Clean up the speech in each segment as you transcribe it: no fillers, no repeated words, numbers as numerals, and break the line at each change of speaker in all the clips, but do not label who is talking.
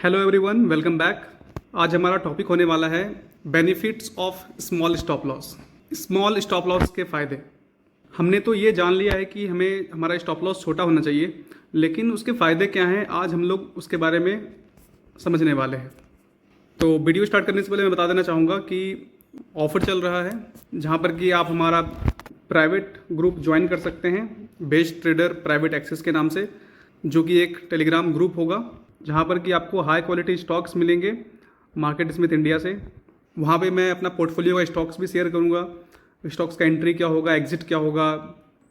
Hello everyone, welcome back. आज हमारा topic होने वाला है benefits of small stop loss. Small stop loss के फ़ायदे। हमने तो ये जान लिया है कि हमें हमारा स्टॉप लॉस छोटा होना चाहिए, लेकिन उसके फ़ायदे क्या हैं आज हम लोग उसके बारे में समझने वाले हैं। तो वीडियो स्टार्ट करने से पहले मैं बता देना चाहूँगा कि ऑफ़र चल रहा है जहाँ पर कि आप हमारा प्राइवेट ग्रुप ज्वाइन कर सकते हैं, बेस्ट ट्रेडर प्राइवेट एक्सेस के नाम से, जो कि एक टेलीग्राम ग्रुप होगा जहाँ पर कि आपको हाई क्वालिटी स्टॉक्स मिलेंगे मार्केट स्मिथ इंडिया से। वहाँ पे मैं अपना पोर्टफोलियो का स्टॉक्स भी शेयर करूँगा, स्टॉक्स का एंट्री क्या होगा, एग्जिट क्या होगा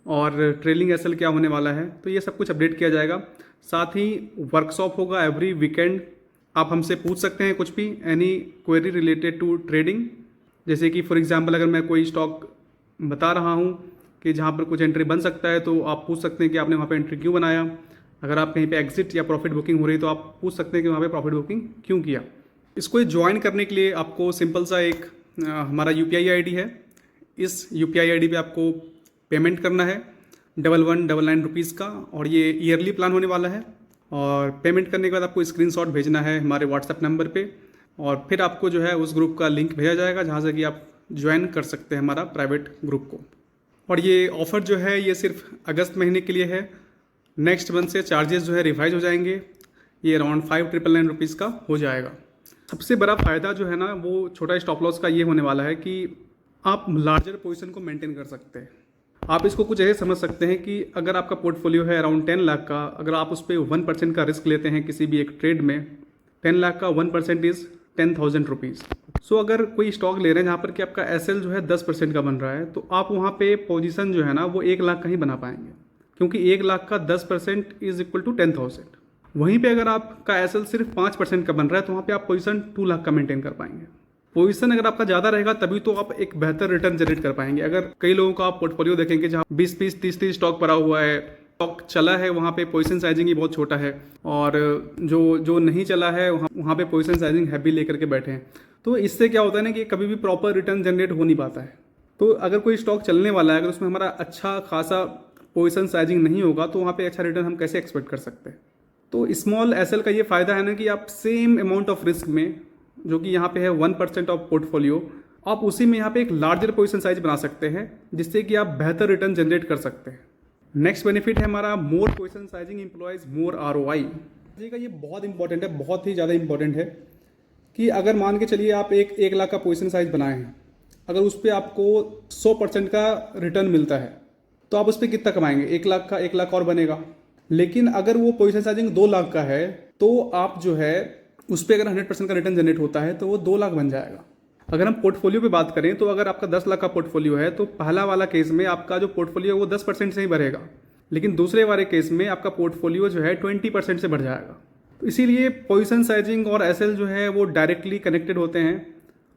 और ट्रेलिंग एसएल क्या होने वाला है, तो ये सब कुछ अपडेट किया जाएगा। साथ ही वर्कशॉप होगा एवरी वीकेंड। आप हमसे पूछ सकते हैं कुछ भी, any query related to trading. जैसे कि फॉर एग्जांपल अगर मैं कोई स्टॉक बता रहा हूँ कि जहाँ पर कुछ एंट्री बन सकता है, तो आप पूछ सकते हैं कि आपने वहाँ पे एंट्री क्यों बनाया। अगर आप कहीं पे एग्जिट या प्रॉफिट बुकिंग हो रही है तो आप पूछ सकते हैं कि वहाँ पे प्रॉफिट बुकिंग क्यों किया। इसको ज्वाइन करने के लिए आपको सिंपल सा एक हमारा यूपीआई आईडी है। इस यूपीआई आईडी पे आपको पेमेंट करना है 1199 रुपीज़ का, और ये ईयरली प्लान होने वाला है। और पेमेंट करने के बाद आपको स्क्रीनशॉट भेजना है हमारे व्हाट्सएप नंबर पे, और फिर आपको जो है उस ग्रुप का लिंक भेजा जाएगा जहाँ से कि आप ज्वाइन कर सकते हैं हमारा प्राइवेट ग्रुप को। और ये ऑफ़र जो है ये सिर्फ अगस्त महीने के लिए है। नेक्स्ट मंथ से चार्जेस जो है रिवाइज हो जाएंगे, ये अराउंड 599 रुपीज़ का हो जाएगा। सबसे बड़ा फ़ायदा जो है ना वो छोटा स्टॉप लॉस का ये होने वाला है कि आप लार्जर पोजीशन को मेंटेन कर सकते हैं। आप इसको कुछ ऐसे समझ सकते हैं कि अगर आपका पोर्टफोलियो है अराउंड 10 लाख का, अगर आप उस पर 1% का रिस्क लेते हैं किसी भी एक ट्रेड में, 10 लाख का 1% इज़ 10,000 रुपीज़। सो अगर कोई स्टॉक ले रहे हैं जहाँ पर कि आपका एसएल जो है 10% का बन रहा है, तो आप वहाँ पे पोजीशन जो है ना वो 1 लाख का ही बना पाएंगे, क्योंकि 1 लाख का 10% इज इक्वल टू 10,000। वहीं पे अगर आपका एसएल सिर्फ 5% का बन रहा है तो वहाँ पे आप पोजीशन 2 लाख का मेंटेन कर पाएंगे। पोजीशन अगर आपका ज़्यादा रहेगा तभी तो आप एक बेहतर रिटर्न जनरेट कर पाएंगे। अगर कई लोगों का आप पोर्टफोलियो देखेंगे जहाँ 20-20, 30-30 स्टॉक पड़ा हुआ है, स्टॉक चला है वहाँ पे पोजीशन साइजिंग ही बहुत छोटा है, और जो नहीं चला है वहाँ पे पोजीशन साइजिंग हैवी लेकर के बैठे हैं। तो इससे क्या होता है ना कि कभी भी प्रॉपर रिटर्न जनरेट हो नहीं पाता है। तो अगर कोई स्टॉक चलने वाला है, अगर उसमें हमारा अच्छा खासा पोजीशन साइजिंग नहीं होगा तो वहाँ पे अच्छा रिटर्न हम कैसे एक्सपेक्ट कर सकते हैं। तो स्मॉल एसएल का ये फ़ायदा है ना कि आप सेम अमाउंट ऑफ रिस्क में, जो कि यहाँ पे है 1% ऑफ पोर्टफोलियो, आप उसी में यहाँ पे एक लार्जर पोजीशन साइज बना सकते हैं, जिससे कि आप बेहतर रिटर्न जनरेट कर सकते हैं। नेक्स्ट बेनिफिट है हमारा मोर पोजीशन साइजिंग एम्प्लॉयज मोर ROI। का ये बहुत इंपॉर्टेंट है, बहुत ही ज़्यादा इंपॉर्टेंट है कि अगर मान के चलिए आप 1 लाख का पोजीशन साइज बनाए हैं, अगर उस पर आपको 100% का रिटर्न मिलता है तो आप उस पर कितना कमाएंगे? 1 लाख का 1 लाख और बनेगा। लेकिन अगर वो पोजीशन साइजिंग 2 लाख का है तो आप जो है उस पर अगर 100% का रिटर्न जनरेट होता है तो वो 2 लाख बन जाएगा। अगर हम पोर्टफोलियो पे बात करें तो अगर आपका 10 लाख का पोर्टफोलियो है तो पहला वाला केस में आपका जो पोर्टफोलियो है वो 10% से ही बढ़ेगा, लेकिन दूसरे वाले केस में आपका पोर्टफोलियो जो है 20% से बढ़ जाएगा। तो इसीलिए पोजीशन साइजिंग और एसएल जो है वो डायरेक्टली कनेक्टेड होते हैं।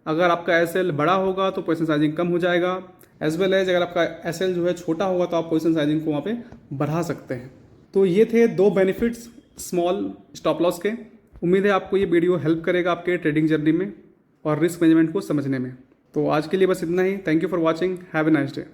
अगर आपका एसएल बड़ा होगा तो पोजीशन साइजिंग कम हो जाएगा, एज वेल एज अगर आपका एसएल जो है छोटा होगा तो आप पोजीशन साइजिंग को वहाँ पे बढ़ा सकते हैं। तो ये थे 2 बेनिफिट्स स्मॉल स्टॉप लॉस के। उम्मीद है आपको ये वीडियो हेल्प करेगा आपके ट्रेडिंग जर्नी में और रिस्क मैनेजमेंट को समझने में। तो आज के लिए बस इतना ही। Thank you for watching. Have a nice day.